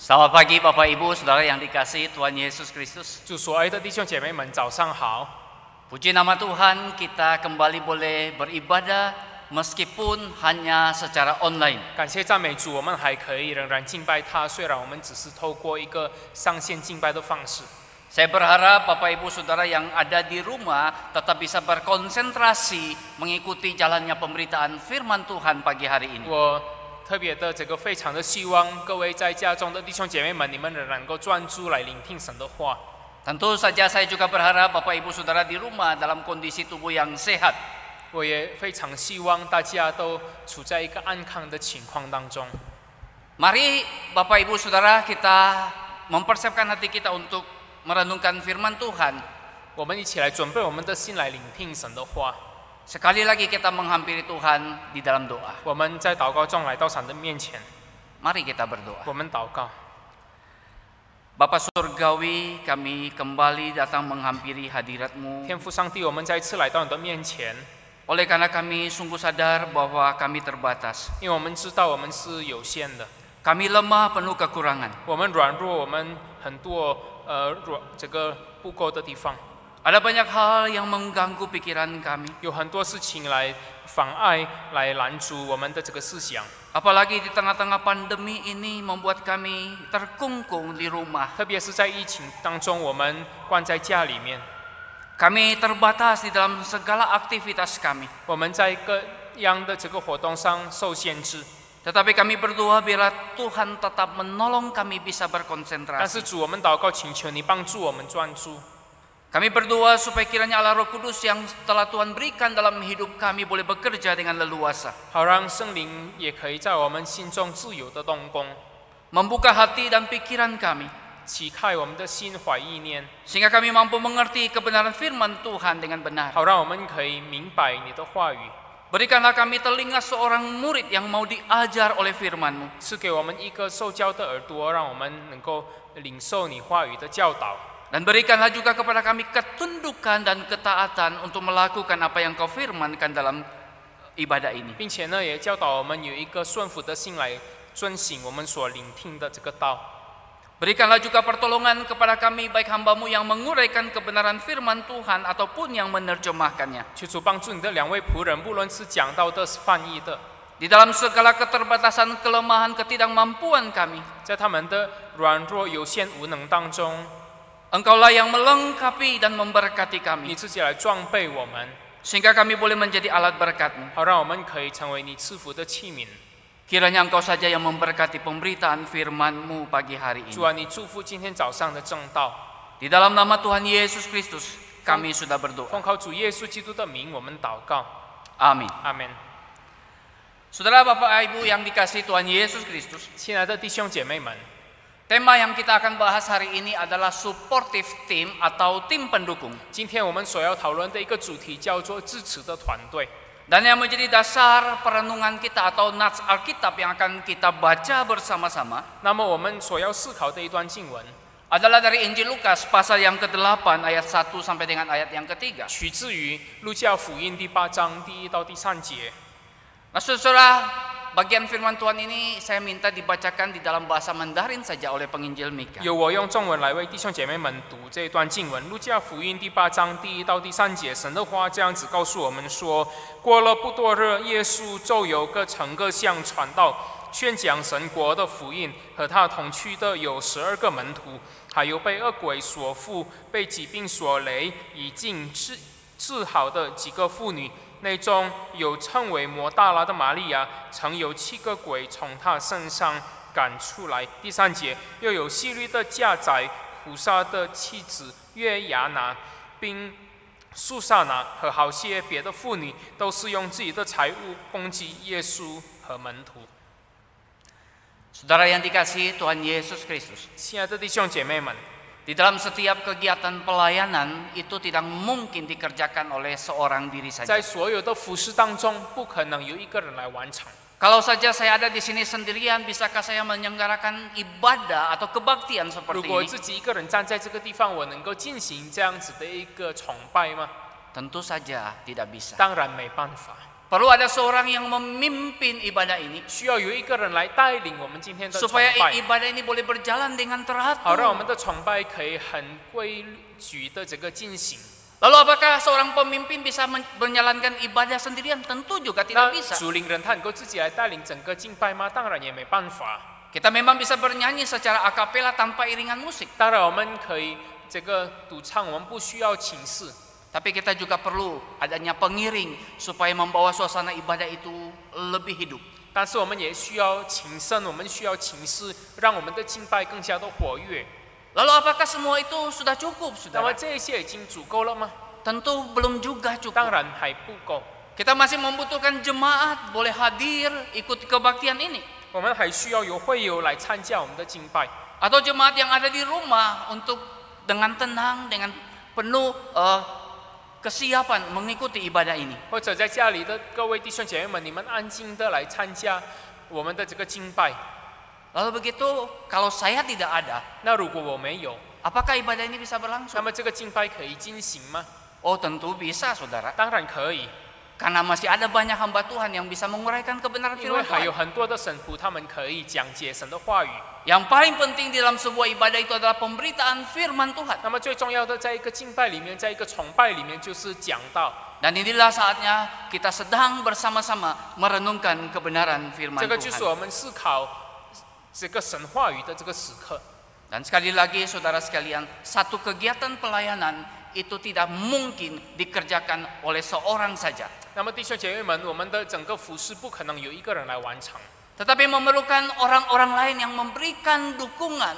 Selamat pagi Bapak Ibu, Saudara yang dikasihi Tuhan Yesus Kristus. 祝所爱的弟兄姐妹们早上好。 Puji nama Tuhan, kita kembali boleh beribadah meskipun hanya secara online. 感谢赞美主，我们还可以仍然敬拜他，虽然我们只是透过一个上线敬拜的方式。 Saya berharap Bapak Ibu Saudara yang ada di rumah tetap bisa berkonsentrasi mengikuti jalannya pemberitaan firman Tuhan pagi hari ini. 我特别的非常的希望各位在家中的弟兄姐妹们，你们仍然能够专注来聆听神的话。 Tentu saja saya juga berharap Bapak Ibu Saudara di rumah dalam kondisi tubuh yang sehat. 我也非常希望大家都处在一个安康的情况当中。 Mari Bapak Ibu Saudara kita mempersiapkan hati kita untuk merenungkan firman Tuhan. 我们一起来准备我们的心来聆听神的话。 Sekali lagi kita menghampiri Tuhan di dalam doa. 我们在祷告中来到神的面前， Mari kita berdoa. 我们祷告。 Bapa Surgawi, kami kembali datang menghampiri hadirat-Mu. 天父上帝，我们再次来到你的面前， Oleh karena kami sungguh sadar bahwa kami terbatas. 因为我们知道我们是有限的， Kami lemah penuh kekurangan. 我们软弱，我们很多不够的地方， Ada banyak hal yang mengganggu pikiran kami. 有很多事情来妨碍、来拦阻我们的思想。 Apalagi di tengah-tengah pandemi ini membuat kami terkungkung di rumah. 特别是在疫情当中，我们关在家里面， Kami terbatas di dalam segala aktivitas kami. 我们在各样的活动上受限制。 Tetapi kami berdoa biarlah Tuhan tetap menolong kami bisa 但是 berkonsentrasi. 主，我们祷告，请求你帮助我们专注。 Kami berdoa supaya kiranya Allah Roh Kudus yang telah Tuhan berikan dalam hidup kami boleh bekerja dengan leluasa. 好让圣灵也可以在我们心中自由的动工， Membuka hati dan pikiran kami. 启开我们的心怀意念， Sehingga kami mampu mengerti kebenaran firman Tuhan dengan benar. 好让我们可以明白你的话语。 Berikanlah kami telinga seorang murid yang mau diajar oleh firman-Mu. 赐给我们一个受教的耳朵，让我们能够领受你话语的教导。 Dan berikanlah juga kepada kami ketundukan dan ketaatan untuk melakukan apa yang Kau firmankan dalam ibadah ini. 并且呢，也教导我们有一个顺服的心来遵行我们所聆听的道。 Berikanlah juga pertolongan kepada kami baik hamba-Mu yang menguraikan kebenaran firman Tuhan ataupun yang menerjemahkannya. 求主帮助你的两位仆人，不论是讲道的、是翻译的， Di dalam segala keterbatasan, kelemahan, ketidakmampuan kami, 在他们的软弱、有限、无能当中， Engkaulah yang melengkapi dan memberkati 你 kami. 自己来装备我们， Sehingga kami boleh menjadi alat berkat-Mu. 好让我们可以成为你赐福的器皿。 Kiranya Engkau saja yang memberkati pemberitaan firman-Mu pagi hari 主 ini. 啊，你祝福今天早上的正道。 Di dalam nama Tuhan Yesus Kristus, kami sudah berdoa. 奉靠主耶稣基督的名，我们祷告， Amin. 阿门。 Saudara Bapak Ibu yang dikasihi Tuhan Yesus Kristus, 亲爱的弟兄姐妹们， tema yang kita akan bahas hari ini adalah supportive team atau tim pendukung. 今天我们所要讨论的一个主题叫做支持的团队。 Dan yang menjadi dasar perenungan kita atau nats Alkitab yang akan kita baca bersama-sama 那么我们所要思考的一段经文， adalah dari Injil Lukas pasal yang ke-8 ayat 1 sampai dengan ayat yang ke-3. 取自于路加福音第8章第1到第3节。 Nah, saudara, bagian firman Tuhan ini saya minta dibacakan di dalam bahasa Mandarin saja oleh penginjil Mika. 由我用中文来为弟兄姐妹们读这一段经文，路加福音第8章第1到第3节。神的话这样子告诉我们说：过了不多日，耶稣就有各城各乡传道，宣讲神国的福音。和他同去的有12个门徒，还有被恶鬼所附、被疾病所累、已经治好的几个妇女。 内中有称为摩大拉的玛利亚，曾有7个鬼从她身上赶出来。第3节，又有希律的家宰胡撒的妻子约雅拿，并苏撒拿和好些别的妇女，都是用自己的财物攻击耶稣和门徒。 Saudara yang dikasihi Tuhan Yesus Kristus, 亲爱的弟兄姐妹们， di dalam setiap kegiatan pelayanan itu tidak mungkin dikerjakan oleh seorang diri 在 saja. 所有的服饰当中，不可能由一个人来完成。 Kalau saja saya ada di sini sendirian, bisakah saya menyelenggarakan ibadah atau kebaktian 如 seperti 果 ini? 自己一个人站在这个地方，我能够进行这样子的一个崇拜吗？ Tentu saja tidak bisa. 当然没办法。perlu ada seorang yang memimpin ibadah ini 需要有一个人来带领我们今天的崇 supaya 拜， ibadah ini boleh berjalan dengan 好让我 teratur. 们的崇拜可以很规矩的这个进行。 Lalu apakah seorang pemimpin bisa menjalankan ibadah sendirian? Tentu juga 那 tidak bisa. 属灵人他能够自己来带领整个敬拜吗？当然也没办法。 Kita memang bisa bernyanyi secara akapela tanpa iringan musik. 当然我们可以这个独唱，我们不需要请示， Tapi kita juga perlu adanya pengiring supaya membawa suasana ibadah itu lebih hidup. 但是我们也需要请圣，我们需要请示，让我们的敬拜更加的活跃。 Lalu apakah semua itu sudah cukup, 那么 saudara? 这些已经足够了吗？ Tentu belum juga 当 cukup. 然还不够， Kita masih membutuhkan jemaat boleh hadir ikut kebaktian ini. 我们还需要有会友来参加我们的敬拜， Atau jemaat yang ada di rumah untuk dengan tenang, dengan penuh kesiapan mengikuti ibadah ini. 或者在家里的各位弟兄姐妹们，你们安静的来参加我们的这个敬拜。 Lalu begitu, kalau saya tidak ada, 那如果我没有， apakah ibadah ini bisa 那 berlangsung? 么这个敬拜可以进行吗？ Oh, tentu bisa, saudara. 当然可以， Karena masih ada banyak hamba Tuhan yang bisa menguraikan kebenaran 因为 firman 还有 Tuhan. 很多的神仆，他们可以讲解神的话语。 Yang paling penting di dalam sebuah ibadah itu adalah pemberitaan firman Tuhan. 那么最重要的，在一个敬拜里面，在一个崇拜里面，就是讲道。 Dan inilah saatnya kita sedang bersama-sama merenungkan kebenaran firman 这个就是 Tuhan. 我们思考这个神话语的这个时刻。 Dan sekali lagi saudara sekalian, satu kegiatan pelayanan itu tidak mungkin dikerjakan oleh seorang saja. 那么弟兄姐妹们，我们的整个服事不可能有一个人来完成， Tetapi memerlukan orang-orang lain yang memberikan dukungan,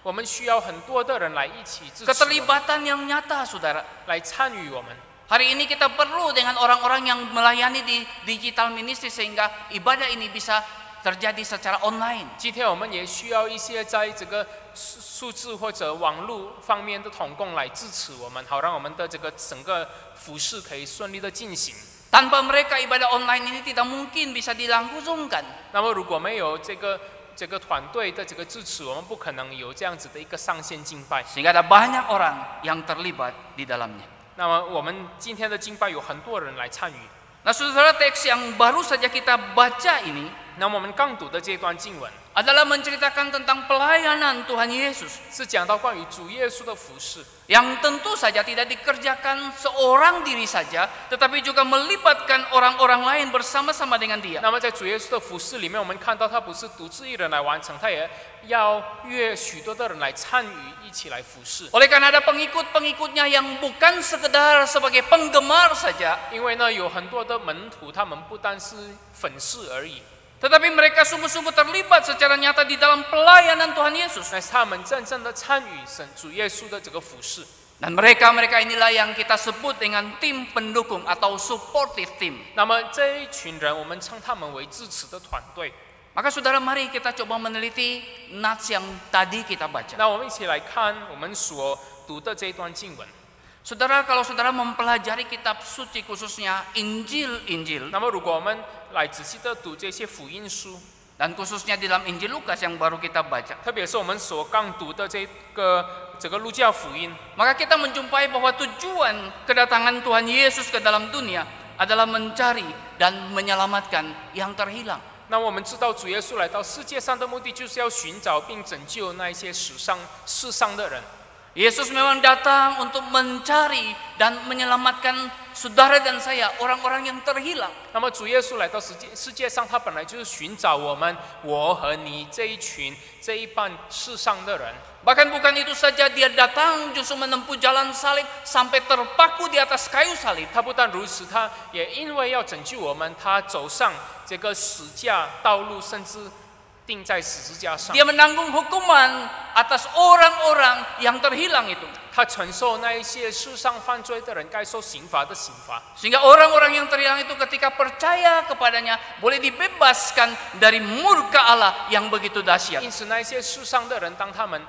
我们需要很多的人来一起支持我们， keterlibatan yang nyata saudara. 来参与我们。 Hari ini kita perlu dengan orang-orang yang melayani di digital ministry sehingga ibadah ini bisa terjadi secara online. 今天我们也需要一些在这个数字或者网络方面的同工来支持我们，好让我们的这个整个服事可以顺利的进行。 Tanpa mereka ibadah online ini tidak mungkin bisa dilangsungkan. 那么如果没有这个团队的这个支持，我们不可能有这样子的一个上线敬拜。 Sehingga ada banyak orang yang terlibat di dalamnya. 那么我们今天的敬拜有很多人来参与。 Nah, saudara, teks yang baru saja kita baca ini 那么我们刚读的这段经文 adalah menceritakan tentang pelayanan Tuhan Yesus 是讲到关于主耶稣的服事， yang tentu saja tidak dikerjakan seorang diri saja, tetapi juga melibatkan orang-orang lain bersama-sama dengan dia. 那么在主耶稣的服事里面，我们看到他不是独自一人来完成，他也要约许多的人来参与，一起来服事。 Oleh karena ada pengikut-pengikutnya yang bukan sekedar sebagai penggemar saja, 因为呢，有很多的门徒，他们不单是粉丝而已， tetapi mereka sungguh-sungguh terlibat secara nyata di dalam pelayanan Tuhan Yesus. 但是他们真正的参与主耶稣的这个服事。 Dan mereka inilah yang kita sebut dengan tim pendukung atau supportive team. 那么这一群人，我们称他们为支持的团队。 Maka saudara, mari kita coba meneliti nats yang tadi kita baca. 那我们一起来看我们所读的这一段经文。 Saudara, kalau saudara mempelajari kitab suci khususnya Injil-Injil, 那么如果我们来仔细的读这些福音书， dan khususnya di dalam Injil Lukas yang baru kita baca, 特别是我们所刚读的这个路加福音， maka kita menjumpai bahwa tujuan kedatangan Tuhan Yesus ke dalam dunia adalah mencari dan menyelamatkan yang terhilang. 那我们知道主耶稣来到世界上的目的，就是要寻找并拯救那一些世上的人。 Yesus memang datang untuk mencari dan menyelamatkan saudara dan saya, orang-orang yang terhilang. 那么主耶稣来到世界上，他本来就是寻找我和你这一半世上的人。 Bahkan bukan itu saja, dia datang justru menempuh jalan salib sampai terpaku di atas kayu salib. 他不但如此，他也因为要拯救我们，他走上这个死架道路，甚至钉在十字架上。 Dia menanggung hukuman atas orang-orang yang terhilang itu. 他承受那一些世上犯罪的人该受刑罚的刑罚。 Sehingga orang-orang yang terhilang itu ketika percaya kepadanya boleh dibebaskan dari murka Allah yang begitu dahsyat. 因此，那一些世上的人，当他们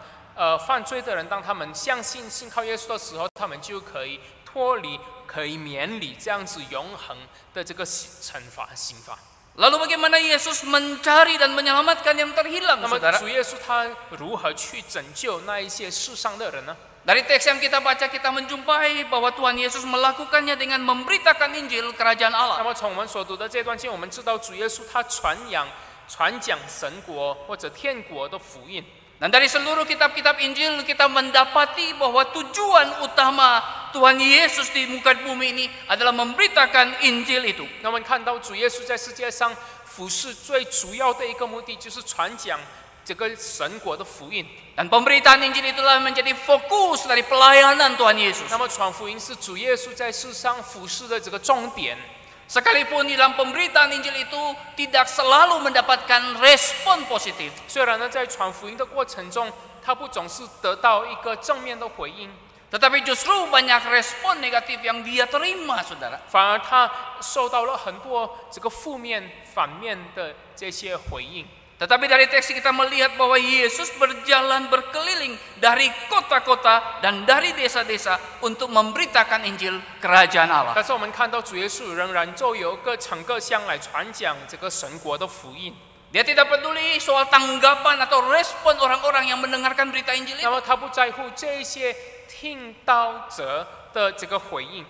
犯罪的人，当他们信靠耶稣的时候，他们就可以脱离、可以免离这样子永恒的这个刑罚。 Lalu bagaimana Yesus mencari dan menyelamatkan yang terhilang, 那么 saudara? 主耶稣他如何去拯救那一些世上的人呢？ Dari teks yang kita baca kita menjumpai bahwa Tuhan Yesus melakukannya dengan memberitakan Injil kerajaan 那 Allah. 么从我们所读的这段经，我们知道主耶稣他传讲神国或者天国的福音。 Dan dari seluruh kitab-kitab Injil kita mendapati bahwa tujuan utama Tuhan Yesus di muka bumi ini adalah memberitakan Injil itu. 那我们看到主耶稣在世界上服侍最主要的一个目的就是传讲这个神国的福音。 Dan pemberitaan Injil itulah menjadi fokus dari pelayanan Tuhan Yesus. 那么传福音是主耶稣在世上服侍的这个重点。 Sekalipun di dalam pemberitaan Injil itu tidak selalu mendapatkan respon positif. 虽然呢，在传福音的过程中，他不总是得到一个正面的回应， Tetapi justru banyak respon negatif yang dia terima, saudara. 反而他受到了很多这个负面、反面的这些回应。 Tetapi dari teks kita melihat bahwa Yesus berjalan berkeliling dari kota-kota dan dari desa-desa untuk memberitakan Injil kerajaan Allah. 但是我们看到主耶稣仍然就有各城各乡来传讲这个神国的福音。 Dia tidak peduli soal tanggapan atau respon orang-orang yang mendengarkan berita Injil 那 itu. 么他不在乎这些听到者的这个回应，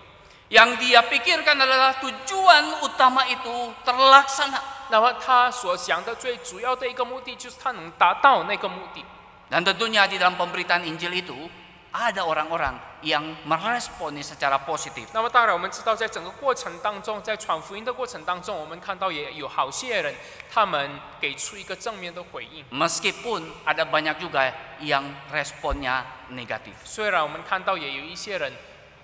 Yang dia pikirkan adalah tujuan utama itu terlaksana. 那么他所想的最主要的一个目的就是他能达到那个目的。 Dan tentunya di dalam pemberitaan Injil itu ada orang-orang yang meresponi secara positif. 那么当然，我们知道在整个过程当中，在传福音的过程当中，我们看到也有好些人，他们给出一个正面的回应。 Meskipun ada banyak juga yang responnya negatif. 虽然我们看到也有一些人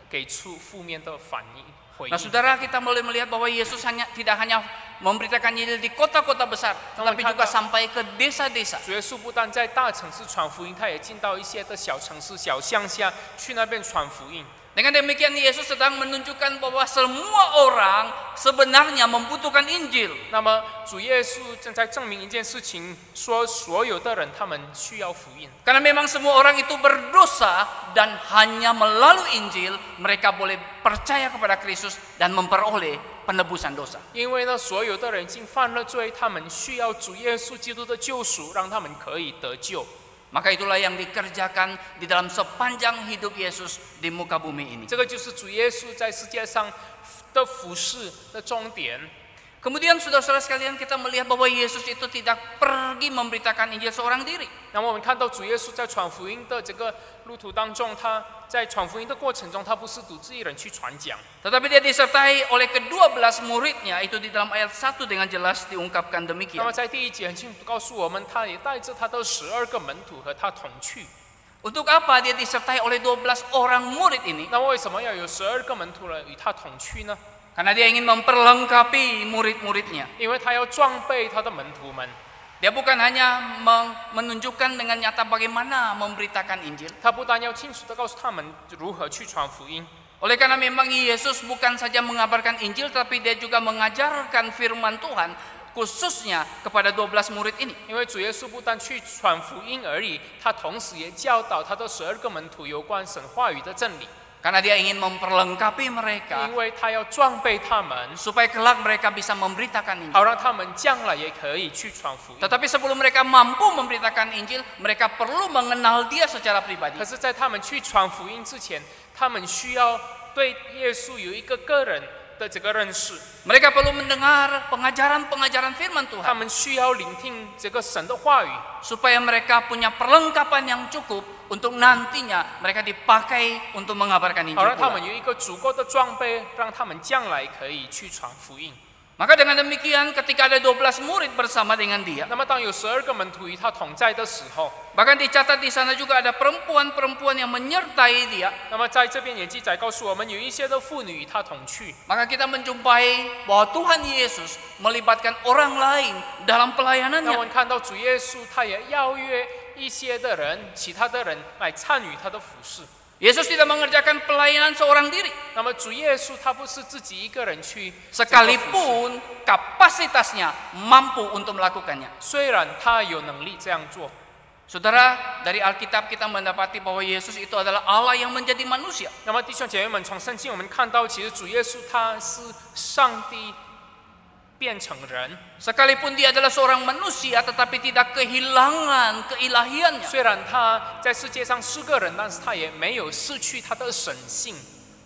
给出负面的反应回 Nah, 应。 saudara, kita boleh melihat bahwa Yesus tidak hanya memberitakan Injil di kota-kota besar, tetapi juga sampai ke desa-desa. 主耶稣不但在大城市传福音，他也进到一些的小城市、小乡下去那边传福音。 Dengan demikian Yesus sedang menunjukkan bahwa semua orang sebenarnya membutuhkan Injil. 那么主耶稣正在证明一件事情，说所有的人他们需要福音。 Karena memang semua orang itu berdosa dan hanya melalui Injil mereka boleh percaya kepada Kristus dan memperoleh penebusan dosa. 因为呢，所有的人已经犯了罪，他们需要主耶稣基督的救赎，让他们可以得救。 Maka itulah yang dikerjakan di dalam sepanjang hidup Yesus di muka bumi ini. 这个就是主耶稣在世界上的服侍的终点。 Kemudian saudara-saudara sekalian, kita melihat bahwa Yesus itu tidak pergi memberitakan Injil seorang diri. 那么我们看到主耶稣在传福音的这个路途当中，他在传福音的过程中，他不是独自一人去传讲， Tetapi dia disertai oleh ke-12 muridnya. Itu di dalam ayat 1 dengan jelas diungkapkan 那 demikian. 么在第一节很清楚告诉我们，他也带着他的12个门徒和他同去。 Untuk apa dia disertai oleh 12 orang murid ini? 那么为什么要有12个门徒呢与他同去呢？ Karena dia ingin memperlengkapi murid-muridnya. 因为他要装备他的门徒们， Dia bukan hanya menunjukkan dengan nyata bagaimana memberitakan Injil. 他不但要清楚地告诉他们如何去传福音。 Oleh karena memang Yesus bukan saja mengabarkan Injil, tapi dia juga mengajarkan firman Tuhan khususnya kepada 12 murid ini. 因为主耶稣不但去传福音而已，他同时也教导他的12个门徒有关神话语的真理。 Karena dia ingin memperlengkapi mereka 因为他要装备他们， supaya kelak mereka bisa memberitakan 好 Injil. 让他们将来也可以去传福音。 Tetapi sebelum mereka mampu memberitakan Injil, mereka perlu mengenal dia secara pribadi. 可是，在他们去传福音之前，他们需要对耶稣有一个个人的这个认识， Mereka perlu mendengar pengajaran-pengajaran firman 他 Tuhan 们需要聆听这个神的话语， supaya mereka punya perlengkapan yang cukup untuk nantinya mereka dipakai untuk mengabarkan 好 Injil 让他 pula. 们有一个足够的装备，让他们将来可以去传福音。 Maka dengan demikian ketika ada 12 murid bersama dengan dia, 那么，当有12个门徒与他同在的时候， bahkan dicatat di sana juga ada perempuan-perempuan yang menyertai dia. 那么在这边也记载告诉我们，有一些的妇女与他同去。 Maka kita menjumpai bahwa Tuhan Yesus melibatkan orang lain dalam 那我 pelayanannya. 们看到主耶稣，他也邀约一些的人，其他的人来参与他的服事。 Yesus tidak mengerjakan pelayanan seorang diri, 那么主耶稣他不是自己一个人去， sekalipun kapasitasnya mampu untuk melakukannya. 虽然他有能力这样做。 Saudara, dari Alkitab kita mendapati bahwa Yesus itu adalah Allah yang menjadi manusia. 那么弟兄姐妹们，从圣经我们看到，其实主耶稣他是上帝变成人。 Sekalipun dia adalah seorang manusia, tetapi tidak kehilangan keilahiannya. 虽然他在世界上是个人，但是他也没有失去他的神性。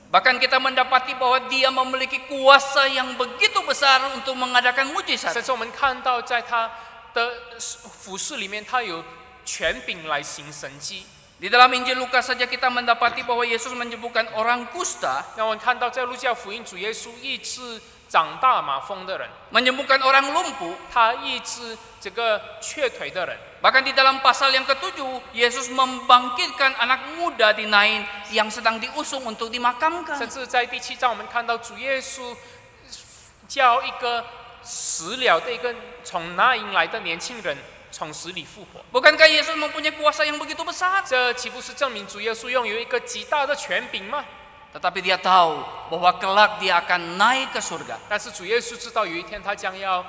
Bahkan kita mendapati bahwa dia memiliki kuasa yang begitu besar untuk mengadakan mujizat. 甚至我们看到，在他的服事里面，他有权柄来行神迹。 Di dalam Injil Lukas saja kita mendapati bahwa Yesus menyembuhkan orang kusta, 让我们看到，在路加福音，主耶稣医治长大麻风的人， menyembuhkan orang lumpuh. 他医治这个瘸腿的人。 Bahkan di dalam pasal yang ke-7, Yesus membangkitkan anak muda di Nain yang sedang diusung untuk dimakamkan. 甚至在第7章，我们看到主耶稣叫一个死了的一个从那营来的年轻人从死里复活。 Bukankah Yesus mempunyai kuasa yang begitu besar? 这岂不是证明主耶稣拥有一个极大的权柄吗？ Tetapi dia tahu bahwa kelak dia akan naik ke surga. 但是主耶稣知道有一天他将要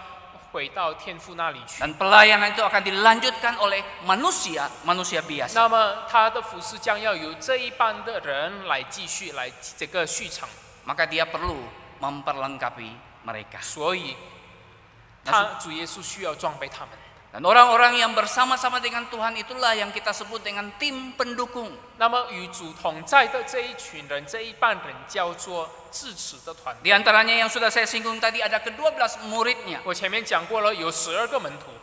回到天父那里去。 Dan pelayanan itu akan dilanjutkan oleh manusia biasa. 那么他的服事将要由这一班的人来继续来这个续成， Maka dia perlu memperlengkapi mereka. 所以主耶稣需要装备他们。 Dan orang-orang yang bersama-sama dengan Tuhan itulah yang kita sebut dengan tim pendukung. 那么与主同在的这一群人，这一班人叫做支持的团队。 Di antaranya yang sudah saya singgung tadi ada ke-12 muridnya. 我前面讲过了，有12个门徒。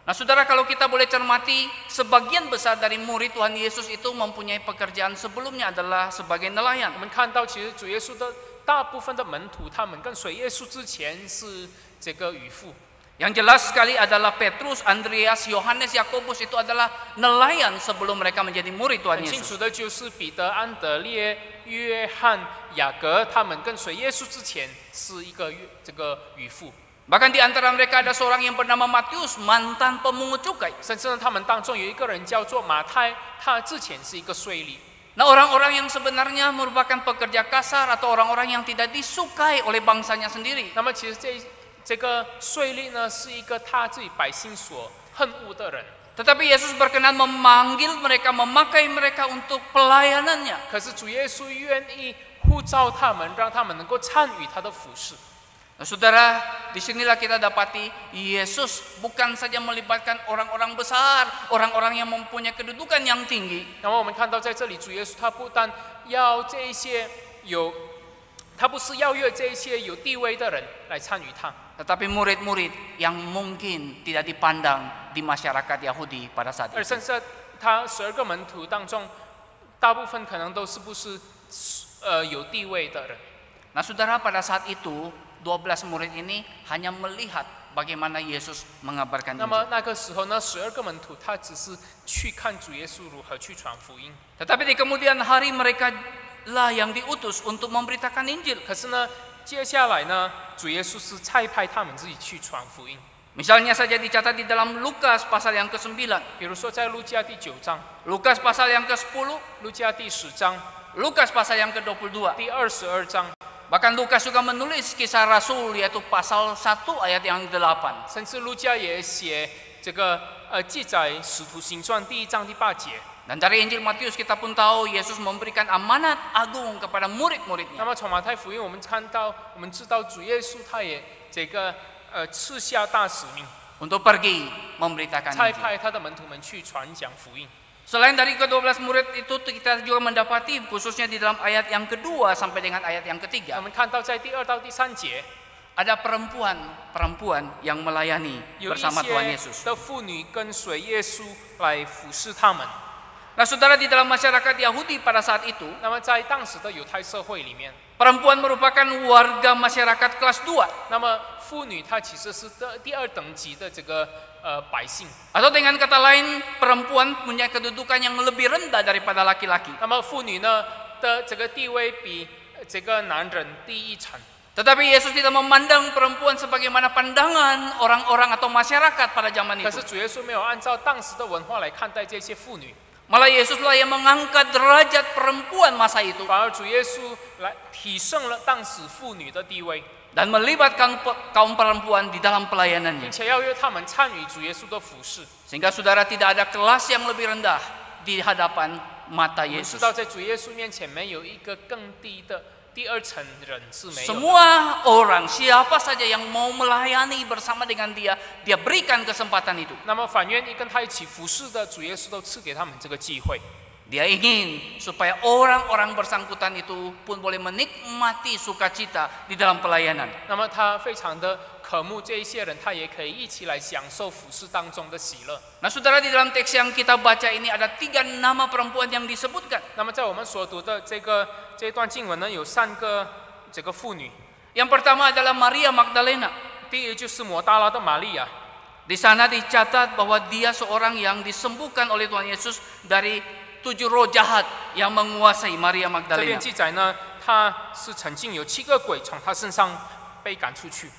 Nah saudara, kalau kita boleh cermati, sebagian besar dari murid Tuhan Yesus itu mempunyai pekerjaan sebelumnya adalah sebagai nelayan. 我们看到，其实主耶稣的大部分的门徒，他们跟随耶稣之前是这个渔夫。 Yang jelas sekali adalah Petrus, Andreas, Yohanes, Yakobus itu adalah nelayan sebelum mereka menjadi murid Tuhan 很清 Yesus. 楚的就是彼得、安德烈、约翰、雅各，他们跟随耶稣之前是一个这个渔夫。 Bahkan di antara mereka ada seorang yang bernama Matius, mantan pemungut cukai. 甚至呢，他们当中有一个人叫做马太，他之前是一个税吏。 Nah orang-orang yang sebenarnya merupakan pekerja kasar atau orang-orang yang tidak disukai oleh bangsanya sendiri. 那么其实这个税吏呢，是一个他自己百姓所恨恶的人。 Tetapi Yesus berkenan memanggil mereka, memakai mereka untuk pelayanannya. 可是主耶稣愿意呼召他们，让他们能够参与他的服事。 Nah, saudara, disinilah kita dapati Yesus bukan saja melibatkan orang-orang besar, orang-orang yang mempunyai kedudukan yang tinggi. 那么我们看到在这里，主耶稣他不但要这一些他不是邀约这一些有地位的人来参与他。 Tetapi murid-murid yang mungkin tidak dipandang di masyarakat Yahudi pada saat 而 itu. 甚至他12个门徒当中，大部分可能都是不是有地位的人。 Nah saudara, pada saat itu 12 murid ini hanya melihat bagaimana Yesus mengabarkan 那么 Injil. 那个时候呢，12个门徒他只是去看主耶稣如何去传福音。 Tetapi di kemudian hari mereka lah yang diutus untuk memberitakan Injil. 可是呢，接下来呢，主耶稣是差派他们自己去传福音。 Misalnya saja dicatat di dalam Lukas pasal yang ke-9, 比如说在路加第9章、 Lukas pasal yang ke-10, 路加第10章、 Lukas pasal yang ke-22. 第22章， Bahkan Lukas juga menulis kisah Rasul yaitu pasal 1 ayat yang 8. 甚至路加也写这个记载使徒行传第1章第8节。 Dan dari Injil Matius kita pun tahu Yesus memberikan amanat agung kepada 那 murid-muridnya 么从马太福音我们知道主耶稣他也这个赐下大使命， untuk pergi memberitakan 差 Injil. 派他的门徒们去传讲福音。 Selain dari ke-12 murid itu kita juga mendapati khususnya di dalam ayat yang kedua sampai dengan ayat yang 我 ketiga 们看到在第2到第3节， ada perempuan yang melayani 有一 bersama Tuhan 些 Yesus. 的妇女跟随耶稣来服侍他们。 Nah, saudara, di dalam masyarakat Yahudi pada saat itu 那么在当时的犹太社会里面， perempuan merupakan warga masyarakat kelas 2. 那么妇女她其实是第2等级的这个百姓。 Atau dengan kata lain, perempuan punya kedudukan yang lebih rendah daripada laki-laki. 那么妇女呢的这个地位比这个男人低1层。 Tetapi Yesus tidak memandang perempuan sebagaimana pandangan orang-orang atau masyarakat pada zaman 可 itu. 是主耶稣没有按照当时的文化来看待这些妇女， Malah Yesuslah yang mengangkat derajat perempuan masa itu 反而主耶稣来提升了当时妇女的地位， dan melibatkan kaum perempuan di dalam 并 pelayanannya. 且要约他们参与主耶稣的服事。 Sehingga saudara tidak ada kelas yang lebih rendah di hadapan mata 我们知 Yesus. 道，在主耶稣面前没有一个更低的第二层人是没有的。 Semua orang siapa saja yang mau melayani bersama dengan dia, dia berikan kesempatan itu. 那么反愿意跟他一起服侍的主耶稣都赐给他们这个机会。 Dia ingin supaya orang-orang bersangkutan itu pun boleh menikmati sukacita di dalam pelayanan. 那么他非常的渴慕这一些人，他也可以一起来享受服侍当中的喜乐。 Nah, saudara, di dalam teks yang kita baca ini ada 3 nama perempuan yang disebutkan. 那么在我们所读的这一段经文呢，有3个这个妇女。 Yang pertama adalah Maria Magdalena. 第一个就是抹大拉的玛利亚。 Di sana dicatat bahwa dia seorang yang disembuhkan oleh Tuhan Yesus dari 7 roh jahat yang menguasai Maria 这 Magdalena. 边记载呢，她是曾经有7个鬼从她身上被赶出去。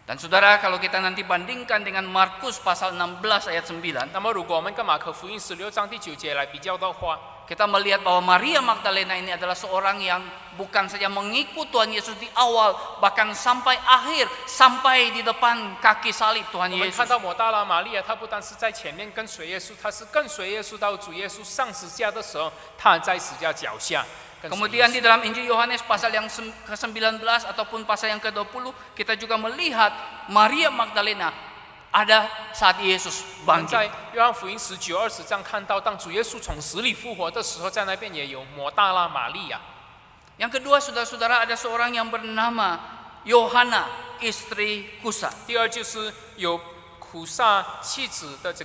Dan saudara, kalau kita nanti bandingkan dengan Markus pasal 16 ayat 9, 那么如果我们跟马可福音16章第9节来比较的话， kita melihat bahwa Maria Magdalena ini adalah seorang yang bukan saja mengikut Tuhan Yesus di awal, bahkan sampai akhir, sampai di depan kaki salib Tuhan 我们 Yesus. 看到抹大拉玛利亚，她不单是在前面跟随耶稣，她是跟随耶稣到主耶稣上十字架的时候，她在十字架脚下。 Kemudian di dalam Injil Yohanes pasal yang ke-19 ataupun pasal yang ke-20, kita juga melihat Maria Magdalena ada saat Yesus 我们在 bangkit. 约翰福音19、20章看到，当主耶稣从死里复活的时候，在那边也有抹大拉玛利亚。 Yang kedua, saudara-saudara, ada seorang yang bernama Yohana, istri Kusa. 第二就是有苦撒妻子的这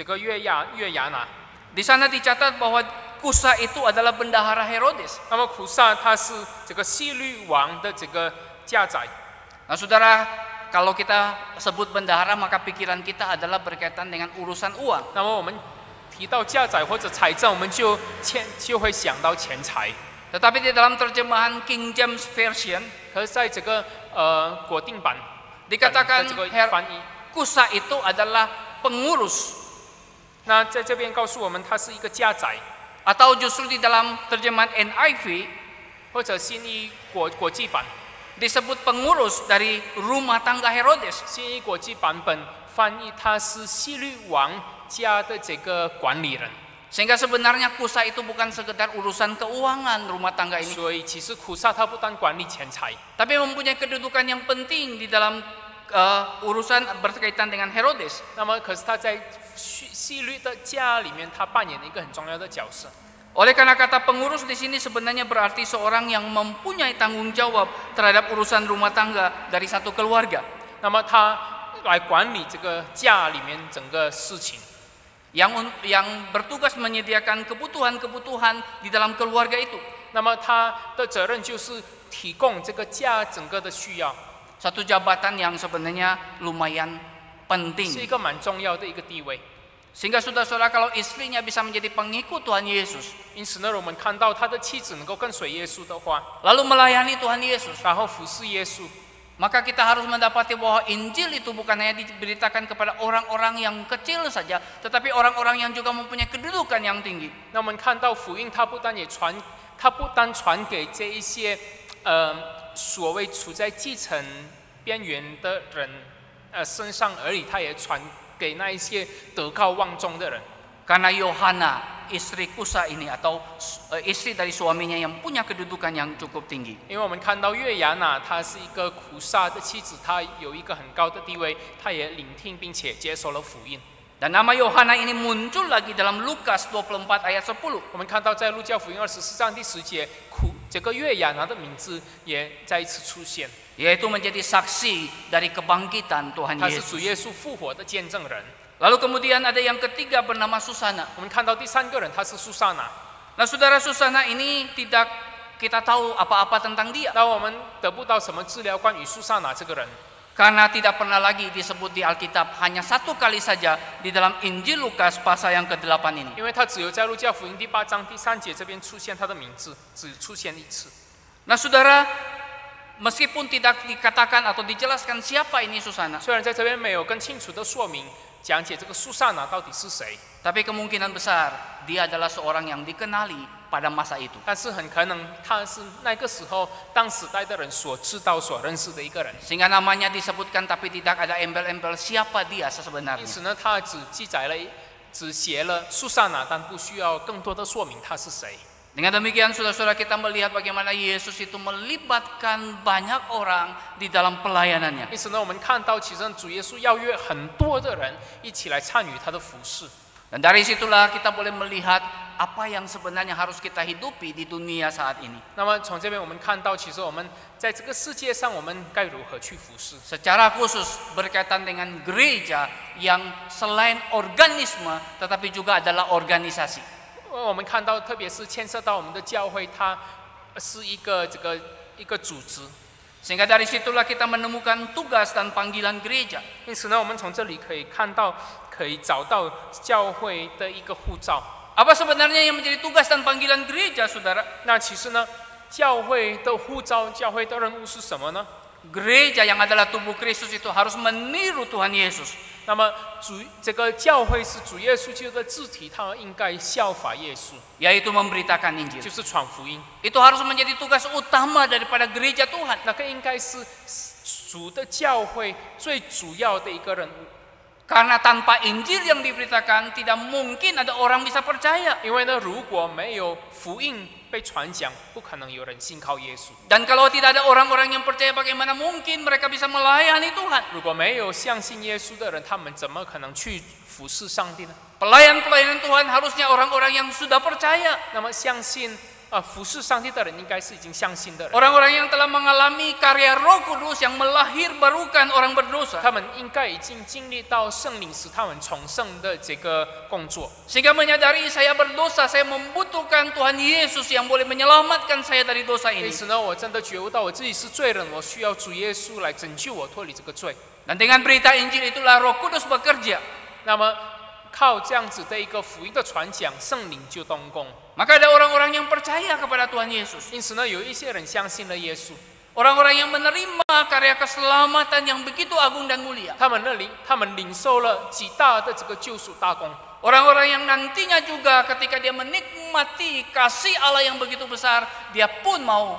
个约亚拿。 Di sana dicatat bahwa Kusa itu adalah bendahara Herodes. 那么苦撒他是这个希律王的这个家宰。 Nah, saudara, kalau kita sebut bendahara, maka pikiran kita adalah berkaitan dengan urusan uang. 那么我们提到家宰或者财政，我们就会想到钱财。 Tetapi di dalam terjemahan King James Version, 可是在这个国定版 dikatakan 这个翻译， Kusa itu adalah pengurus. 那在这边告诉我们，他是一个家宰， Atau justru di dalam terjemahan NIV 或者新译国际版， disebut pengurus dari rumah tangga Herodes. 新译国际版本翻译他是希律王家的这个管理人。 Sehingga sebenarnya Kusa itu bukan sekedar urusan keuangan rumah tangga ini, 所以其实苦撒他不单管理钱财， tapi mempunyai kedudukan yang penting di dalam urusan berkaitan dengan Herodes. 那么可是他在希律的家里面，他扮演了一个很重要的角色。 Oleh karena kata pengurus di sini sebenarnya berarti seorang yang mempunyai tanggung jawab terhadap urusan rumah tangga dari satu keluarga. 那么他来管理这个家里面整个事情， yang bertugas menyediakan kebutuhan-kebutuhan di dalam keluarga itu. 那么他的责任就是提供这个家整个的需要， Satu jabatan yang sebenarnya lumayan 是一 penting. 个蛮重要的一个地位。 Sehingga saudara-saudara, kalau istrinya bisa menjadi pengikut Tuhan Yesus, 因此呢，我们看到他的妻子能够跟随耶稣的话， lalu melayani Tuhan Yesus, 然后服侍耶稣， maka kita harus mendapati bahwa Injil itu bukan hanya diberitakan kepada orang-orang yang kecil saja, tetapi orang-orang yang juga mempunyai kedudukan yang tinggi. 那我们看到福音，它不单传给这一些所谓处在继承边缘的人身上而已，它也传给那一些德高望重的人。 Karena Yohana, istri Kusa ini atau istri dari suaminya yang punya kedudukan yang cukup tinggi. 因为我们看到约亚娜，她是一个苦撒的妻子，她有一个很高的地位，她也聆听并且接受了福音。 Dan nama Yohana ini muncul lagi dalam Lukas 24 ayat 10. 我们看到在路加福音24章第10节，这个约亚娜的名字也再一次出现， Yaitu menjadi saksi dari kebangkitan Tuhan 她是主 Yesus. 耶稣复活的见证人。 Lalu kemudian ada yang ketiga bernama Susana. 我们看到第3个人，她是苏珊娜。 Nah, saudara, Susana ini tidak kita tahu apa-apa tentang dia. 那我们得不到什么资料关于苏珊娜这个人， Karena tidak pernah lagi disebut di Alkitab, hanya satu kali saja di dalam Injil Lukas pasal yang ke-8 ini. 因为她只有在路加福音第8章第3节这边出现她的名字，只出现一次。 Nah, saudara, meskipun tidak dikatakan atau dijelaskan siapa ini Susana, 虽然在这边没有更清楚的说明讲解这个苏珊娜到底是谁， tapi kemungkinan besar dia adalah seorang yang dikenali pada masa itu. 但是很可能她是那个时候当时代的人所知道、所认识的一个人。 Sehingga namanya disebutkan tapi tidak ada embel-embel siapa dia 因 sebenarnya. 此呢，他只写了苏珊娜，但不需要更多的说明她是谁。Dengan demikian saudara-saudara kita melihat bagaimana Yesus itu melibatkan banyak orang di dalam pelayanannya. 因此呢，我们看到其实主耶稣邀约很多的人一起来参与他的服事。 Dan dari situlah kita boleh melihat apa yang sebenarnya harus kita hidupi di dunia saat ini. 那么从这边我们看到，其实我们在这个世界上，我们该如何去服事？ Secara khusus berkaitan dengan gereja yang selain organisme tetapi juga adalah organisasi. 我们看到，特别是牵涉到我们的教会，它是一个组织。 Sehingga dari situlah kita menemukan tugas dan panggilan gereja. 因此呢，我们从这里可以看到，可以找到教会的一个护照。 Apa sebenarnya yang menjadi tugas dan panggilan gereja, saudara? 那其实呢，教会的护照、教会的任务是什么呢？ Gereja yang adalah tubuh Kristus itu harus meniru Tuhan Yesus. 那么这个教会是主耶稣基督的肢体，它应该效法耶稣， Yaitu memberitakan Injil. 就是传福音。 Itu harus menjadi tugas utama daripada gereja Tuhan. 那个应该是主的教会最主要的一个任务。 Karena tanpa Injil yang diberitakan tidak mungkin ada orang bisa percaya. 因为呢，如果没有福音被传讲，不可能有人信靠耶稣。 Dan kalau tidak ada orang-orang yang percaya, bagaimana mungkin mereka bisa melayani Tuhan? 如果没有相信耶稣的人，他们怎么可能去服侍上帝呢？ Pelayan-pelayan Tuhan harusnya orang-orang yang sudah percaya. 那么相信服侍上帝的人，应该是已经相信的人。 Orang-orang yang telah mengalami karya Roh Kudus yang melahirbarukan orang berdosa. 他们应该已经经历到圣灵使他们重生的这个工作。 Sehingga menyadari saya berdosa, saya membutuhkan Tuhan Yesus yang boleh menyelamatkan saya dari dosa 因 ini. 此呢，我真的觉悟到我自己是罪人，我需要主耶稣来拯救我脱离这个罪。 Dan dengan berita Injil itulah Roh Kudus bekerja. 那么靠这样子的一个福音的传讲，圣灵就动工。 Maka ada orang-orang yang percaya kepada Tuhan Yesus. 因此呢，有一些人相信了耶稣， Orang-orang yang menerima karya keselamatan yang begitu agung dan mulia. 他们领受了极大的这个救赎大功。 Orang-orang yang nantinya juga ketika dia menikmati kasih Allah yang begitu besar, dia pun mau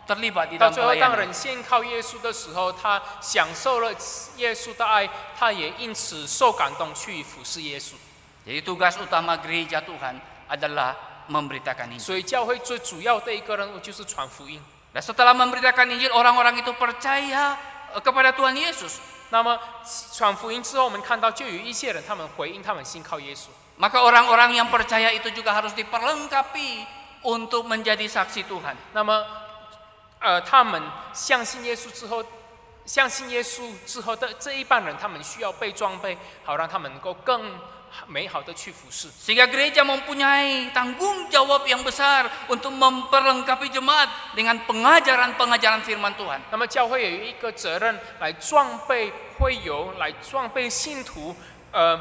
terlibat di 到 dalam 最后，当 pelayanan. 人信靠耶稣的时候，他享受了耶稣的爱，他也因此受感动去服侍耶稣。 Jadi tugas utama gereja Tuhan adalah memberitakan Injil. 所以教会最主要的一个任务就是传福音。 Dan setelah memberitakan Injil, orang-orang itu percaya kepada Tuhan Yesus. 那么传福音之后，我们看到就有一些人，他们回应，他们信靠耶稣。 Maka orang-orang yang percaya itu juga harus diperlengkapi untuk menjadi saksi Tuhan. 那么，他们相信耶稣之后的这一半人，他们需要被装备，好让他们能够更美好的去服侍。 Sehingga gereja mempunyai tanggung jawab yang besar untuk memperlengkapi jemaat dengan pengajaran-pengajaran firman Tuhan. 那么教会有一个责任来装备会友，来装备信徒，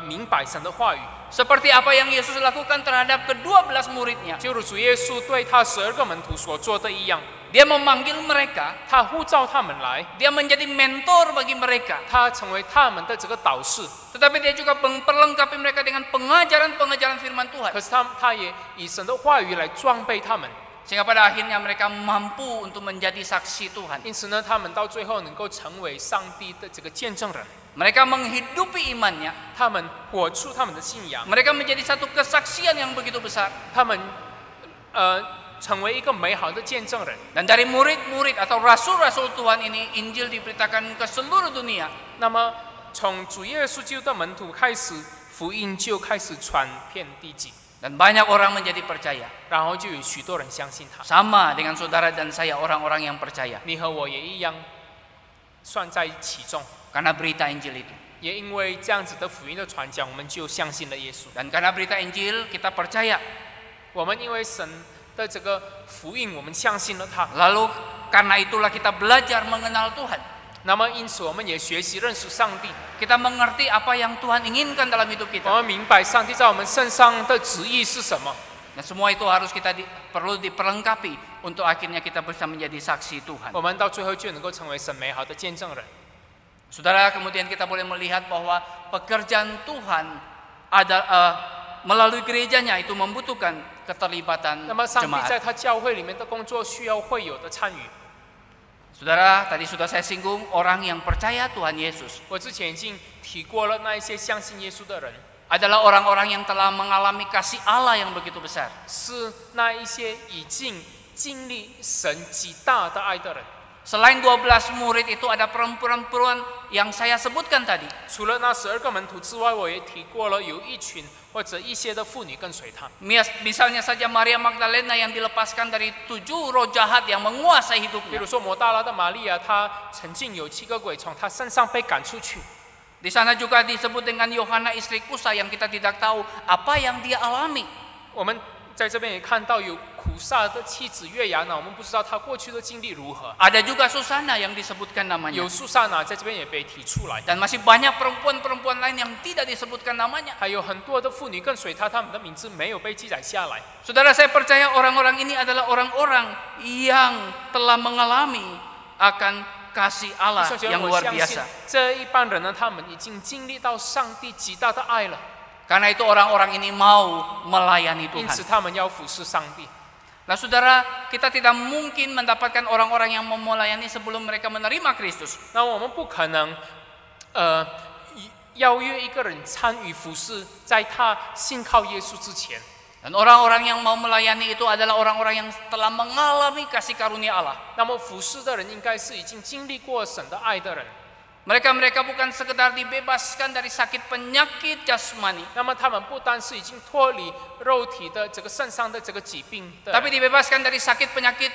明白神的话语。 Seperti apa yang Yesus lakukan terhadap ke-12 muridnya. 就如主耶稣对他12个门徒所做的一样， Dia memanggil mereka, 他呼召他们来， dia menjadi mentor bagi mereka. 他成为他们的这个导师。 Tetapi dia juga memperlengkapi mereka dengan pengajaran-pengajaran firman Tuhan. 可是他也以神的话语来装备他们， Sehingga pada akhirnya mereka mampu untuk menjadi saksi Tuhan. 因此呢，他们到最后能够成为上帝的这个见证人。 Mereka menghidupi imannya. 他们活出他们的信仰， Mereka menjadi satu kesaksian yang begitu besar. 他们成为一个美好的见证人。 Dan dari murid-murid atau rasul-rasul Tuhan ini, Injil diberitakan ke seluruh dunia. 那么从主耶稣基督的门徒开始，福音就开始传遍地极， Dan banyak orang menjadi percaya. 然后就有许多人相信他。 Sama dengan saudara dan saya, orang-orang yang percaya. 你和我也一样，算在其中。 Karena berita Injil itu. 也因为这样子的福音的传讲，我们就相信了耶稣。 Dan karena berita Injil, kita percaya. 我们因为神的这个福音，我们相信了他。 Lalu karena itulah kita belajar mengenal Tuhan. 那么因此，我们也学习认识上帝。 Kita mengerti apa yang Tuhan inginkan dalam hidup 我 kita. 们明白上帝在我们身上的旨意是什么。 Dan semua itu harus kita perlu diperlengkapi untuk akhirnya kita bisa menjadi saksi Tuhan. 我们到最后就能够成为神美好的见证人。 Saudara, kemudian kita boleh melihat bahwa pekerjaan Tuhan ada melalui gerejanya itu membutuhkan keterlibatan 那么上帝 jemaat. 在他教会里面的工作需要会友的参与。 Saudara, tadi sudah saya singgung orang yang percaya Tuhan Yesus. 我之前已经提过了，那一些相信耶稣的人， adalah orang-orang yang telah mengalami kasih Allah yang begitu besar. 是那一些已经经历神极大的爱的人。 Selain 12 murid itu ada perempuan-perempuan yang saya sebutkan tadi. 除了那12个门徒之外，我也提过了，有一群或者一些的妇女跟随他。 Misalnya saja Maria Magdalena yang dilepaskan dari 7 roh jahat yang menguasai 比 hidupnya. 如说摩大拉的玛利亚，她曾经有7个鬼从她身上被赶出去。 Di sana juga disebut dengan Yohana istri Kusa yang kita tidak tahu apa yang dia alami. 我们在这边也看到有苦撒的妻子约雅娜，我们不知道她过去的经历如何。 Ada juga Susana yang disebutkan namanya. 有苏萨娜在这边也被提出来， Dan masih banyak perempuan-perempuan lain yang tidak disebutkan namanya. 还有很多的妇女跟随她，她们的名字没有被记载下来。 Saudara, saya percaya orang-orang ini adalah orang-orang yang telah mengalami akan kasih Allah 弟兄姐妹， yang 我 luar 相信 biasa. 这一帮人呢，他们已经经历到上帝极大的爱了， Karena itu orang-orang ini mau melayani 因此 Tuhan. 他们要服侍上帝。 Nah saudara, kita tidak mungkin mendapatkan orang-orang yang mau melayani sebelum mereka menerima Kristus. 那我们不可能，邀约一个人参与服侍，在他信靠耶稣之前。 Dan orang-orang yang mau melayani itu adalah orang-orang yang telah mengalami kasih karunia Allah. 那么服侍的人应该是已经经历过神的爱的人。 Mereka bukan sekedar dibebaskan dari sakit penyakit jasmani, 那么他们不单是已经脱离肉体的这个肾上的这个疾病的人， tapi dibebaskan dari sakit penyakit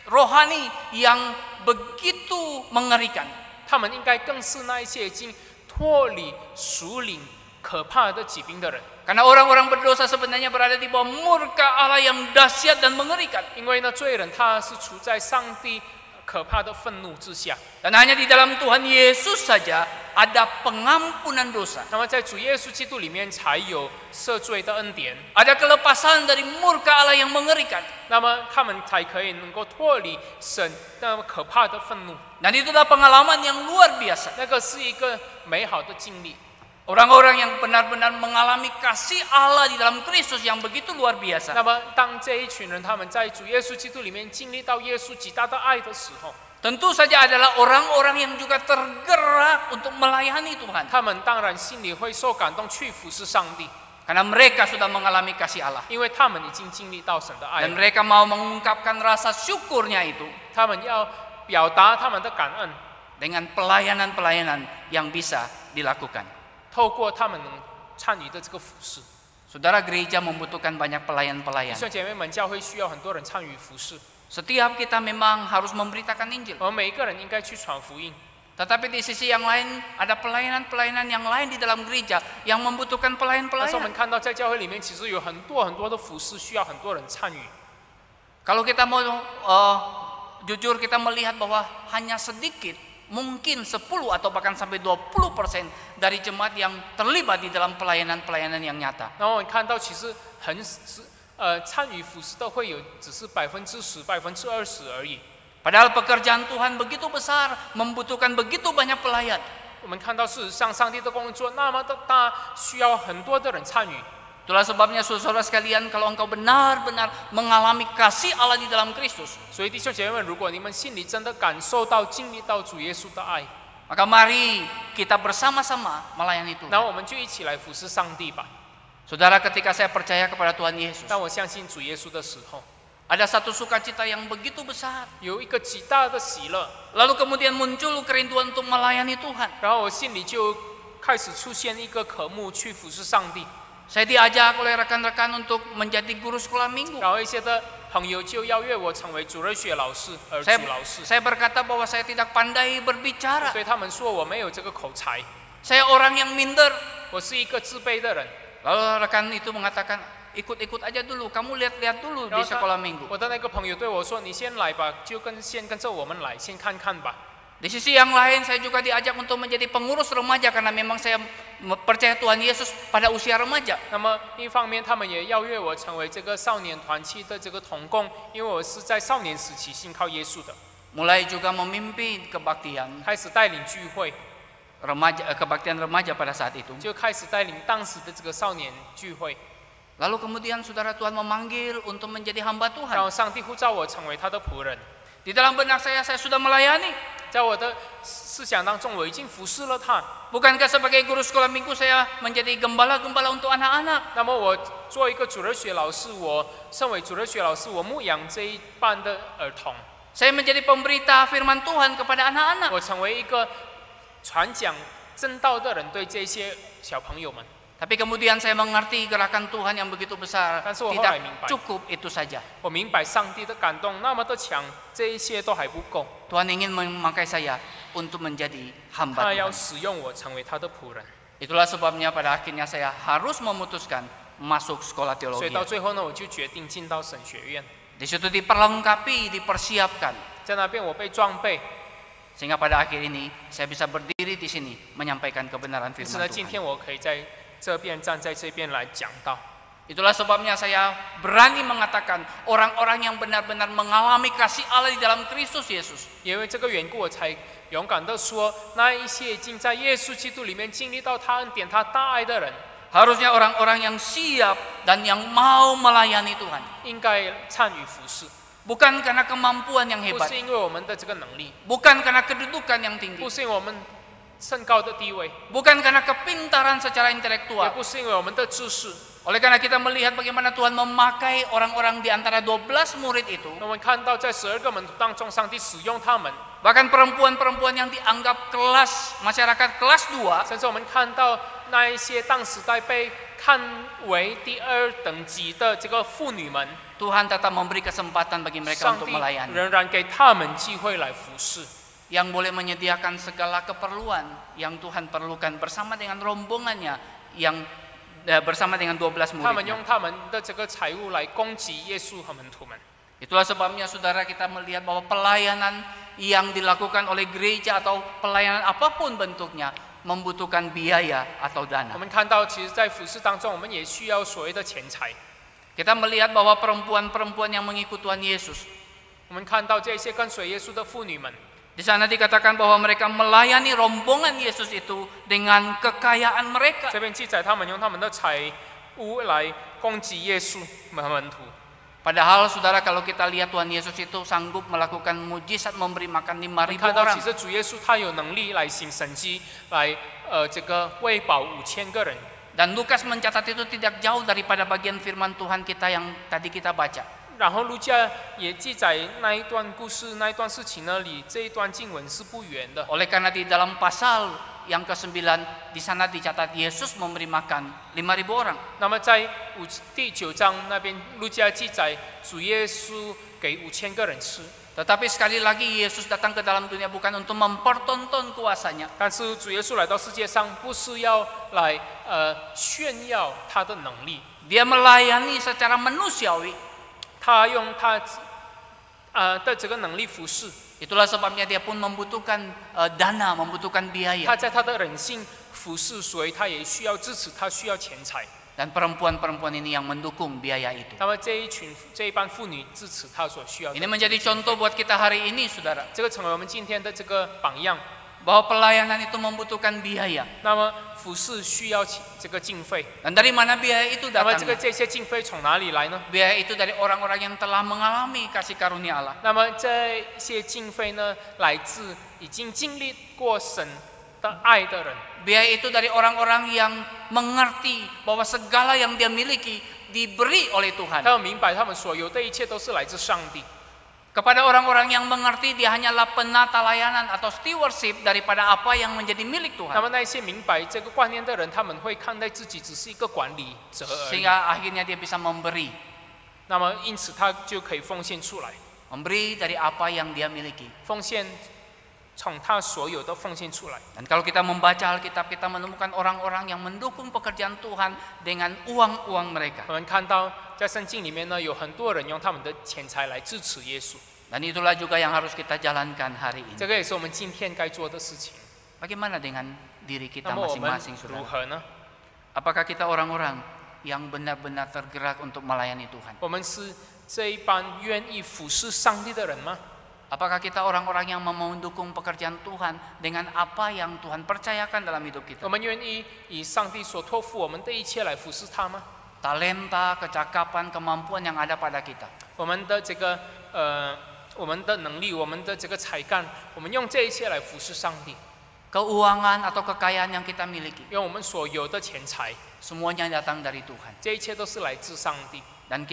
rohani yang begitu mengerikan. 他们应该更是那一些已经脱离属灵可怕的疾病的人。 Karena orang-orang berdosa sebenarnya berada di bawah murka Allah yang dahsyat dan mengerikan. 因为呢，罪人他是处在上帝可怕的愤怒之下。 Dan hanya di dalam Tuhan Yesus saja ada pengampunan dosa. 那么在主耶稣基督里面才有赦罪的恩典， Ada kelepasan dari murka Allah yang mengerikan. 那么他们才可以能够脱离神那么可怕的愤怒。 Dan itu adalah pengalaman yang luar biasa. 那个是一个美好的经历。 Orang-orang yang benar-benar mengalami kasih Allah di dalam Kristus yang begitu luar 那 biasa. 么当这一群人他们在主耶稣基督里面经历到耶稣极大的爱的时候， Tentu saja adalah orang-orang yang juga tergerak untuk melayani Tuhan. 他们当然心里会受感动去服侍上帝， Karena mereka sudah mengalami kasih Allah. 因为他们已经经历到神的爱 Dan 了， mereka mau mengungkapkan rasa syukurnya itu 他们要表达他们的感恩， dengan pelayanan-pelayanan yang bisa dilakukan. 透过他们能参与的这个服侍。 Saudara, gereja membutuhkan banyak 弟 pelayan-pelayan. 兄姐妹们，教会需要很多人参与服侍， Setiap kita memang harus memberitakan Injil. 我们每一个人应该去传福音。 Tetapi di sisi yang lain ada pelayanan-pelayanan yang lain di dalam gereja yang membutuhkan 但是我 pelayan-pelayan. 们看到在教会里面，其实有很多的服侍需要很多人参与。 Kalau kita mau jujur, kita melihat bahwa hanya sedikit, mungkin 10 atau bahkan sampai 20% dari jemaat yang terlibat di dalam pelayanan-pelayanan yang nyata. 然后我们看到，其实参与服侍的会有只是10%、20%而已。 Padahal pekerjaan Tuhan begitu besar, membutuhkan begitu banyak pelayan. 我们看到，事实上上帝的工作那么的大，需要很多的人参与。 Itulah sebabnya saudara sekalian, kalau engkau benar-benar mengalami kasih Allah di dalam Kristus, 所以弟兄姐妹们，如果你们心里真的感受到、经历到主耶稣的爱， maka mari kita bersama-sama melayani 那 Tuhan. 我们就一起来服侍上帝吧。 Saudara, ketika saya percaya kepada Tuhan Yesus, 当我相信主耶稣的时候， ada satu sukacita yang begitu besar. 有一个极大的喜乐， Lalu kemudian muncul kerinduan untuk melayani Tuhan. 然后我心里就开始出现一个渴慕去服侍上帝。 Saya diajak oleh rekan-rekan untuk menjadi guru sekolah minggu. 然后一些的朋友就邀约我成为主日学老师、儿主老师。 Saya berkata bahwa saya tidak pandai berbicara. 对他们说我没有这个口才， Saya orang yang minder. 我是一个自卑的人。 Lalu rekan itu mengatakan, ikut-ikut aja dulu, kamu lihat-lihat dulu 然 di 后 sekolah minggu. 我的那个朋友对我说：“你先来吧，先跟着我们来，先看看吧。” Di sisi yang lain saya juga diajak untuk menjadi pengurus remaja karena memang saya percaya Tuhan Yesus pada usia remaja. 那么一方面，他们也邀约我成为这个少年团契的这个同工，因为我是在少年时期信靠耶稣的， Mulai juga memimpin kebaktian 开始带领聚会， kebaktian remaja pada saat itu. 就开始带领当时的这个少年聚会。 Lalu kemudian saudara, Tuhan memanggil untuk menjadi hamba 然 Tuhan. 后上帝呼召我成为他的仆人。 Di dalam benak saya sudah melayani. 在我的思想当中，我已经服侍了他。 Bukankah sebagai guru sekolah minggu saya menjadi gembala-gembala untuk anak-anak? 那么我做一个主日学老师，我身为主日学老师，我牧养这一班的儿童。 Saya menjadi pemberita firman Tuhan kepada anak-anak. 我成为一个传讲真道的人，对这些小朋友们。 Tapi kemudian saya mengerti gerakan Tuhan yang begitu besar. 但是我后来 Tidak 明白， cukup itu saja. 我明白上帝的感动那么的强，这一些都还不够。 Tuhan ingin memakai saya untuk menjadi hamba 他要 Tuhan. 使用我成为他的仆人。 Itulah sebabnya pada akhirnya saya harus memutuskan masuk sekolah 所以 teologi. 到最后呢，我就决定进到神学院， Di situ diperlengkapi, dipersiapkan. 在那边我被装备。 Sehingga pada akhir ini saya bisa berdiri di sini menyampaikan kebenaran 因此 firman 呢，今 Tuhan. 天我可以在这边站在这边来讲道。 Itulah sebabnya saya berani mengatakan orang-orang yang benar-benar mengalami kasih Allah di dalam Kristus Yesus. 因为这个缘故，我才勇敢的说，那一些已经在耶稣基督里面经历到他恩典、他大爱的人， Harusnya orang-orang yang siap dan yang mau melayani Tuhan. 应该参与服侍， Bukan karena kemampuan yang 不 hebat, 是因为我们的这个能力， bukan karena kedudukan yang tinggi, 不是因为我们甚高的地位， bukan karena kepintaran secara 也 intelektual. 不是因为我们的知识。 Oleh karena kita melihat bagaimana Tuhan memakai orang-orang di antara 12 murid itu, 我们看到在12个门徒当中，上帝使用他们， bahkan perempuan-perempuan yang dianggap kelas masyarakat kelas 2, 甚至我们看到那一些当时代被看为第2等级的这个妇女们， Tuhan tetap memberi kesempatan bagi mereka 上 untuk 帝 melayani. 仍然给他们机会来服侍。 Yang boleh menyediakan segala keperluan yang Tuhan perlukan bersama dengan rombongannya yang bersama dengan 12他们 muridnya. 用他们的这个财物来供给耶稣和门徒们。 Itulah sebabnya saudara kita melihat bahwa pelayanan yang dilakukan oleh gereja atau pelayanan apapun bentuknya membutuhkan biaya atau 我 dana. 们看到，其实，在服侍当中，我们也需要所谓的钱财。 Kita melihat bahwa perempuan-perempuan yang mengikut Tuhan Yesus, 我们看到这些跟随耶稣的妇女们， di sana dikatakan bahwa mereka melayani rombongan Yesus itu dengan kekayaan mereka. 这边记载他们用他们的财物来供给耶稣和门徒。 Padahal saudara kalau kita lihat Tuhan Yesus itu sanggup melakukan mujizat memberi makan 我们 5.000 看到， orang. 其实主耶稣他有能力来行神迹，来这个喂饱5000个人。 Dan Lukas mencatat itu tidak jauh daripada bagian firman Tuhan kita yang tadi kita baca. 然后路加也记载那一段故事、那一段事情呢，离这一段经文是不远的。 Oleh karena di dalam pasal yang ke-9 di sana dicatat Yesus memberi makan 5.000 orang. 那么在第9章那边，路加记载主耶稣给5000个人吃。 Tetapi sekali lagi Yesus datang ke dalam dunia bukan untuk mempertonton kuasanya. 但是主耶稣来到世界上，不是要来炫耀他的能力， Dia melayani secara manusiawi. 他用他的这个能力服侍。 Itulah sebabnya dia pun membutuhkan dana, membutuhkan biaya. 他在他的人性服侍，所以他也需要支持，他需要钱财。 Dan perempuan-perempuan ini yang mendukung biaya itu. 那么这一班妇女支持他所需要的。 Ini menjadi contoh buat kita hari ini, saudara. 这个成为我们今天的这个榜样。 Bahwa pelayanan itu membutuhkan biaya. 那么服侍需要这个经费， Dan dari mana biaya itu 那么 datang? 这些经费从哪里来呢？ Biaya itu dari orang-orang yang telah mengalami kasih karunia Allah. 那么这些经费呢，来自已经经历过神的爱的人。 Biaya itu dari orang-orang yang mengerti bahwa segala yang dia miliki diberi oleh Tuhan. 他们明白，他们所有的一切都是来自上帝。 Kepada orang-orang yang mengerti dia hanyalah penata layanan atau stewardship daripada apa yang menjadi milik 那 Tuhan. 么那些明白这个观念的人，他们会看待自己只是一个管理者而已。 Sehingga akhirnya dia bisa memberi. 那么因此他就可以奉献出来， Memberi dari apa yang dia miliki. 奉献从他所有的奉献出来。 Dan kalau kita membaca Alkitab kita menemukan orang-orang yang mendukung pekerjaan Tuhan dengan uang-uang mereka. 我们看到在圣经里面呢，有很多人用他们的钱财来支持耶稣。 Dan itulah juga yang harus kita jalankan hari 这 ini. 个也是我们今天该做的事情。 Bagaimana dengan diri 那 kita 么我们 masing-masing 如 saudara? 何呢？ Apakah kita orang-orang yang benar-benar tergerak untuk melayani Tuhan? 我们是这一班愿意服侍上帝的人吗？ Apakah kita orang-orang yang mau mendukung pekerjaan Tuhan dengan apa yang Tuhan percayakan dalam hidup 我 kita? 们愿意以上帝所托付我们的一切来服侍他吗？ Talenta, kecakapan, kemampuan yang ada pada kita. 我们的这个我们的能力，我们的这个才干，我们用这一切来服侍上帝。 Keuangan atau kekayaan yang kita miliki, 用我们所有的钱财， semuanya datang dari Tuhan. 这一切都是来自上帝。 Dan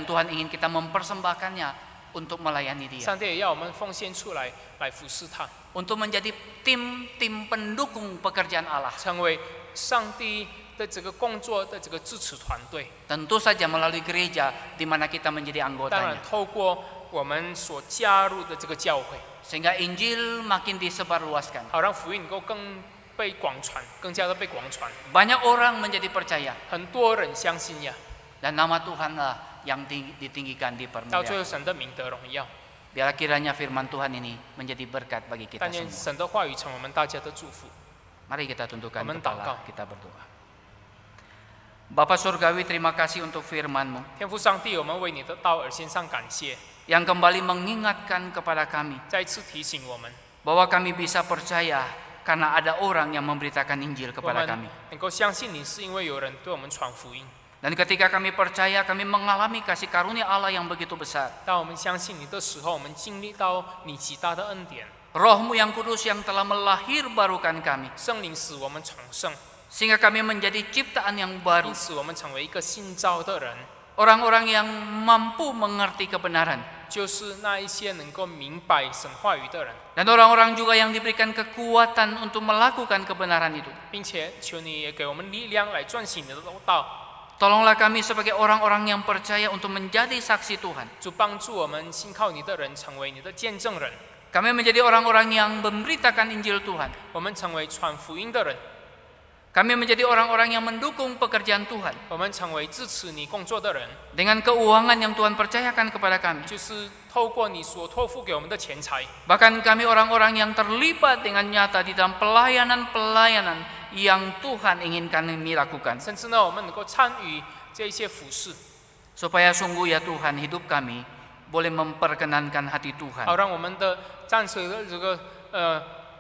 Tuhan ingin kita mempersembahkannya untuk melayani Dia. 上帝也要我们奉献出来，来服侍他， Untuk menjadi tim pendukung pekerjaan Allah. 成为上帝的这个工作的这个支持团队。 Tentu saja melalui gereja di mana kita menjadi 当然 anggotanya. 透过我们所加入的这个教会， Sehingga Injil makin disebarluaskan. 好让福音能够更被广传，更加的被广传。 Banyak orang menjadi percaya. 很多人相信呀， Dan nama Tuhanlah yang ditinggikan, 到最后 dipermuliakan. 神的名得荣耀。 Biarlah kiranya firman Tuhan ini menjadi berkat bagi kita 但愿 semua. 神的话语成为我们大家的祝福。 Mari kita tundukkan Amin, kepala,祷告。 kita berdoa. Bapa Surgawi, terima kasih untuk firman-Mu 天父上帝，我们为你的道而献上感谢， yang kembali mengingatkan kepada kami 再次提醒我们， bahwa kami bisa percaya karena ada orang yang memberitakan Injil 我 kepada 们 kami. 能够相信你，是因为有人对我们传福音。 Dan ketika kami percaya, kami mengalami kasih karunia Allah yang begitu besar. 当我们相信你的时候，我们经历到你极大的恩典， Roh-Mu yang kudus yang telah melahirbarukan kami, 圣灵使我们重生， sehingga kami menjadi ciptaan yang baru. 因此我们成为一个新造的人， Orang-orang yang mampu mengerti kebenaran. 就是那一些能够明白神话语的人， Dan orang-orang juga yang diberikan kekuatan untuk melakukan kebenaran itu. 并且求你也给我们力量来撰写你的道。 Tolonglah kami sebagai orang-orang yang percaya untuk menjadi saksi Tuhan. 主帮助我们信靠你的人成为你的见证人， Kami menjadi orang-orang yang memberitakan Injil Tuhan. 我们成为传福音的人， Kami menjadi orang-orang yang mendukung pekerjaan Tuhan. 我们成为支持你工作的人， Dengan keuangan yang Tuhan percayakan kepada kami. 就是透过你所托付给我们的钱财。 Bahkan kami orang-orang yang terlibat dengan nyata di dalam pelayanan-pelayanan yang Tuhan inginkan kami lakukan. 甚至呢，我们能够参与这些服饰， Supaya sungguh ya Tuhan, hidup kami boleh memperkenankan hati Tuhan. 好让我们的战士的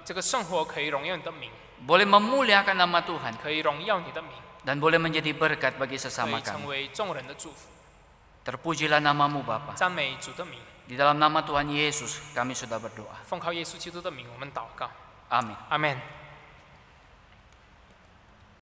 这个生活可以荣耀你的名， Boleh memuliakan nama Tuhan. 可以荣耀你的名， Dan boleh menjadi berkat bagi 可 sesama 以成 kami. 为众人的祝福。 Terpujilah namamu Bapa. 赞美主的名， Di dalam nama Tuhan Yesus kami sudah berdoa. 奉靠耶稣基督的名，我们祷告， Amin. 阿门。